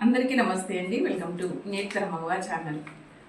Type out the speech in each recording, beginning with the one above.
అందరికీ నమస్తే అండి. వెల్కమ్ టు నేత్ర మగవా ఛానల్.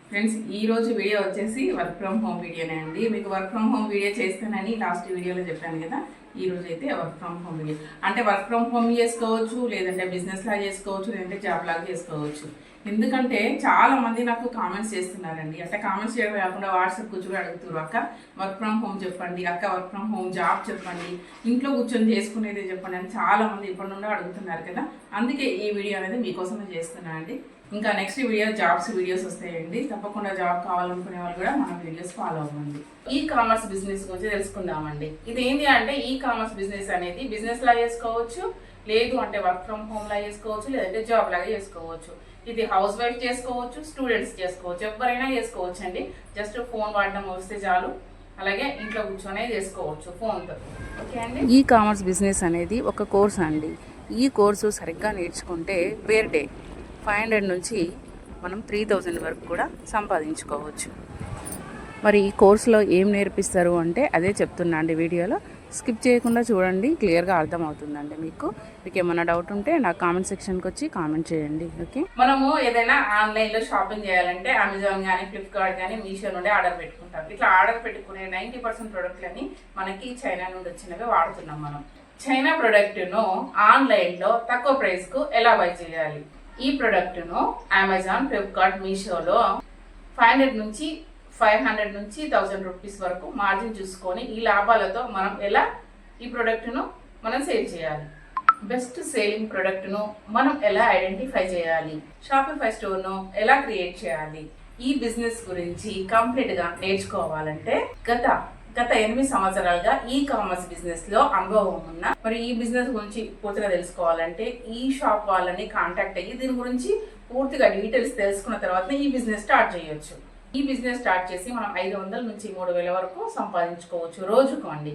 ఫ్రెండ్స్, ఈరోజు వీడియో వచ్చేసి వర్క్ ఫ్రమ్ హోమ్ వీడియోనే అండి. మీకు వర్క్ ఫ్రమ్ హోమ్ వీడియో చేస్తానని లాస్ట్ వీడియోలో చెప్పాను కదా. ఈరోజు అయితే వర్క్ ఫ్రమ్ హోమ్ వీడియో అంటే వర్క్ ఫ్రమ్ హోమ్ చేసుకోవచ్చు, లేదంటే బిజినెస్ లాగా చేసుకోవచ్చు, లేదంటే జాబ్ లాగా చేసుకోవచ్చు. ఎందుకంటే చాలా మంది నాకు కామెంట్స్ చేస్తున్నారండి. అంటే కామెంట్స్ చేయడం కాకుండా వాట్సాప్ కూర్చొని అడుగుతారు, అక్క వర్క్ ఫ్రమ్ హోమ్ చెప్పండి, అక్క వర్క్ ఫ్రమ్ హోమ్ జాబ్ చెప్పండి, ఇంట్లో కూర్చొని చేసుకునేది చెప్పండి అని చాలా మంది ఇప్పటి నుండి అడుగుతున్నారు కదా. అందుకే ఈ వీడియో అనేది మీకోసమే చేస్తున్నాను అండి. ఇంకా నెక్స్ట్ వీడియో జాబ్స్ వీడియోస్ వస్తాయండి. తప్పకుండా జాబ్ కావాలనుకునే వాళ్ళు కూడా మన వీడియోస్ ఫాలో అవ్వండి. ఈ కామర్స్ బిజినెస్ గురించి తెలుసుకుందామండి. ఇది ఏంటి అంటే ఈ కామర్స్ బిజినెస్ అనేది బిజినెస్ లాగా చేసుకోవచ్చు, లేదు అంటే వర్క్ ఫ్రమ్ హోమ్ లాగా చేసుకోవచ్చు, లేదంటే జాబ్ లాగా చేసుకోవచ్చు. ఇది హౌస్ వైఫ్ చేసుకోవచ్చు, స్టూడెంట్స్ చేసుకోవచ్చు, ఎవరైనా చేసుకోవచ్చు అండి. జస్ట్ ఫోన్ వాడడం వస్తే చాలు, అలాగే ఇంట్లో కూర్చొనే చేసుకోవచ్చు ఫోన్తో. ఓకే అండి. ఈ కామర్స్ బిజినెస్ అనేది ఒక కోర్స్ అండి. ఈ కోర్సు సరిగ్గా నేర్చుకుంటే పేర్ డే 500 నుంచి మనం 3000 వరకు కూడా సంపాదించుకోవచ్చు. మరి ఈ కోర్సులో ఏం నేర్పిస్తారు అంటే అదే చెప్తున్నా అండి వీడియోలో. స్కిప్ చేయకుండా చూడండి, క్లియర్గా అర్థమవుతుందండి. మీకు ఏమైనా డౌట్ ఉంటే నాకు కామెంట్ సెక్షన్కి వచ్చి కామెంట్ చేయండి. ఓకే, మనము ఏదైనా ఆన్లైన్లో షాపింగ్ చేయాలంటే అమెజాన్ కానీ, ఫ్లిప్కార్ట్ కానీ, మీషో నుండి ఆర్డర్ పెట్టుకుంటాం. ఇట్లా ఆర్డర్ పెట్టుకునే 90% ప్రొడక్ట్లని మనకి చైనా నుండి వచ్చినవి వాడుతున్నాం. మనం చైనా ప్రొడక్ట్ను ఆన్లైన్లో తక్కువ ప్రైస్కు ఎలా బై చేయాలి? ఈ ప్రోడక్ట్ను అమెజాన్, ఫ్లిప్కార్ట్, మీషోలో 500 నుంచి 1000 రూపీస్ వరకు మార్జిన్ చూసుకొని ఈ లాభాలతో మనం ఎలా ఈ ప్రోడక్ట్ను మనం సేల్ చేయాలి? బెస్ట్ సేలింగ్ ప్రోడక్ట్ను మనం ఎలా ఐడెంటిఫై చేయాలి? షాపిఫై స్టోర్ను ఎలా క్రియేట్ చేయాలి? ఈ బిజినెస్ గురించి కంప్లీట్గా నేర్చుకోవాలంటే గత 8 సంవత్సరాలుగా ఈ కామర్స్ బిజినెస్ లో అనుభవం ఉన్న, మరి ఈ బిజినెస్ గురించి పూర్తిగా తెలుసుకోవాలంటే ఈ షాప్ వాళ్ళని కాంటాక్ట్ అయ్యి దీని గురించి పూర్తిగా డీటెయిల్స్ తెలుసుకున్న తర్వాత ఈ బిజినెస్ స్టార్ట్ చేయొచ్చు. ఈ బిజినెస్ స్టార్ట్ చేసి మనం 500 నుంచి 3000 వరకు సంపాదించుకోవచ్చు రోజుకు అండి.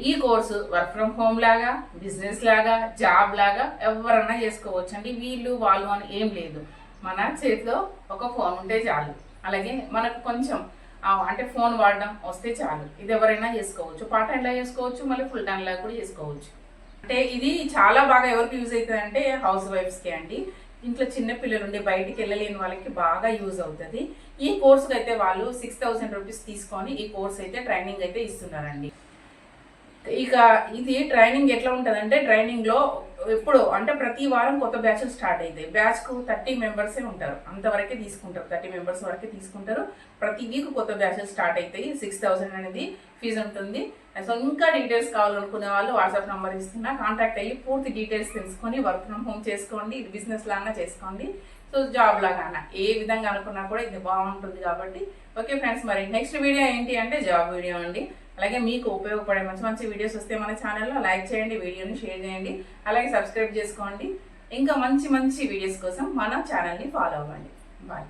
ఈ కోర్సు వర్క్ ఫ్రమ్ హోమ్ లాగా, బిజినెస్ లాగా, జాబ్ లాగా ఎవరన్నా చేసుకోవచ్చు అండి. వీళ్ళు వాళ్ళు అని ఏం లేదు. మన చేతిలో ఒక ఫోన్ ఉంటే చాలు, అలాగే మనకు కొంచెం అంటే ఫోన్ వాడడం వస్తే చాలు. ఇది ఎవరైనా చేసుకోవచ్చు. పార్ట్ టైం లా చేసుకోవచ్చు, మళ్ళీ ఫుల్ టైం లా కూడా చేసుకోవచ్చు. అంటే ఇది చాలా బాగా ఎవరికి యూజ్ అవుతుంది అంటే హౌస్ వైఫ్స్కి అండి. ఇంట్లో చిన్న పిల్లలు ఉండి బయటికి వెళ్ళలేని వాళ్ళకి బాగా యూజ్ అవుతుంది. ఈ కోర్సుకి అయితే వాళ్ళు 6000 రూపీస్ తీసుకొని ఈ కోర్స్ అయితే ట్రైనింగ్ అయితే ఇస్తున్నారండి. ఇక ఇది ట్రైనింగ్ ఎట్లా ఉంటుంది అంటే ట్రైనింగ్లో ఎప్పుడు అంటే ప్రతి వారం కొత్త బ్యాచ్లు స్టార్ట్ అవుతాయి. బ్యాచ్కు 30 మెంబర్సే ఉంటారు, అంతవరకే తీసుకుంటారు. 30 మెంబర్స్ వరకే తీసుకుంటారు. ప్రతి వీక్ కొత్త బ్యాచ్లు స్టార్ట్ అవుతాయి. 6000 అనేది ఫీజు ఉంటుంది. సో ఇంకా డీటెయిల్స్ కావాలనుకునే వాళ్ళు వాట్సాప్ నెంబర్ ఇస్తున్నా, కాంటాక్ట్ అయ్యి పూర్తి డీటెయిల్స్ తెలుసుకొని వర్క్ ఫ్రమ్ హోమ్ చేసుకోండి, ఇది బిజినెస్ లాగా చేసుకోండి, సో జాబ్ లాగా ఏ విధంగా అనుకున్నా కూడా ఇది బాగుంటుంది కాబట్టి. ఓకే ఫ్రెండ్స్, మరి నెక్స్ట్ వీడియో ఏంటి అంటే జాబ్ వీడియో అండి. అలాగే మీకు ఉపయోగపడే మంచి మంచి వీడియోస్ వస్తే మన ఛానల్లో లైక్ చేయండి, వీడియోని షేర్ చేయండి, అలాగే సబ్స్క్రైబ్ చేసుకోండి. ఇంకా మంచి మంచి వీడియోస్ కోసం మన ఛానల్ని ఫాలో అవ్వండి. బాయ్.